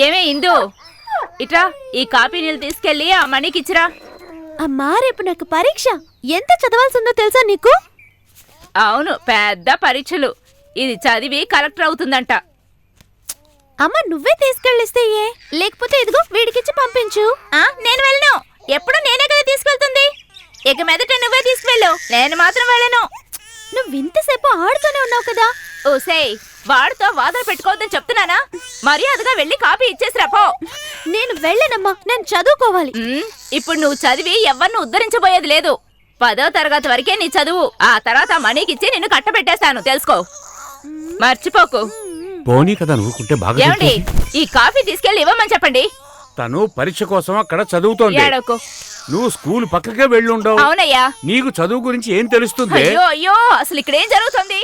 ఏమే ఇందు, ఇట్రా ఈ కాపీ నీళ్ళు తీసుకెళ్లి ఆ మనీకి ఇచ్చిరా. అమ్మా రేపు నాకు పరీక్ష. ఎంత చదవాల్సిందో తెలుసా నీకు? అవును, పెద్ద పరీక్షలు. ఇది చదివి కలెక్టర్ అవుతుందంట. అమ్మ నువ్వే తీసుకెళ్ళిస్తే ఏ, లేకపోతే ఇదిగో వీడికిచ్చి పంపించు. నేను వెళ్ళను, ఎప్పుడు నేనే కదా తీసుకెళ్తుంది. ఇక మీదట నువ్వే తీసుకెళ్ళు, నేను మాత్రం వెళ్ళను. నువ్వు ఇంతసేపు ఆడుతూనే ఉన్నావు కదా. ఓసేయ్, వాడితో వాదన పెట్టుకోవద్దని చెప్తున్నానా? మర్యాదగా వెళ్ళి కాపీ ఇచ్చేసిరా పో. నేను వెళ్ళనమ్మా, నేను చదువుకోవాలి. ఇప్పుడు నువ్వు చదివి ఎవరిని ఉద్ధరించబోయేది లేదు. 10వ తరగతి వరకే నీ చదువు. ఆ తర్వాత మనీకిచ్చి నిన్ను కట్టబెట్టేస్తాను, తెలుసుకో. మర్చిపోకు. పోనీ కదా నువ్వుకుంటే బాగా. ఏమండి, ఈ కాఫీ తీసుకెళ్లి ఇవ్వమని చెప్పండి. తను పరీక్ష కోసం అక్కడ చదువుతోంది. ఏడోకు. నువ్వు స్కూల్ పక్కకే వెళ్ళుండవు. అవునయ్యా. నీకు చదువు గురించి ఏం తెలుస్తుంది? అయ్యో అయ్యో, అసలు ఇక్కడేం జరుగుతుంది?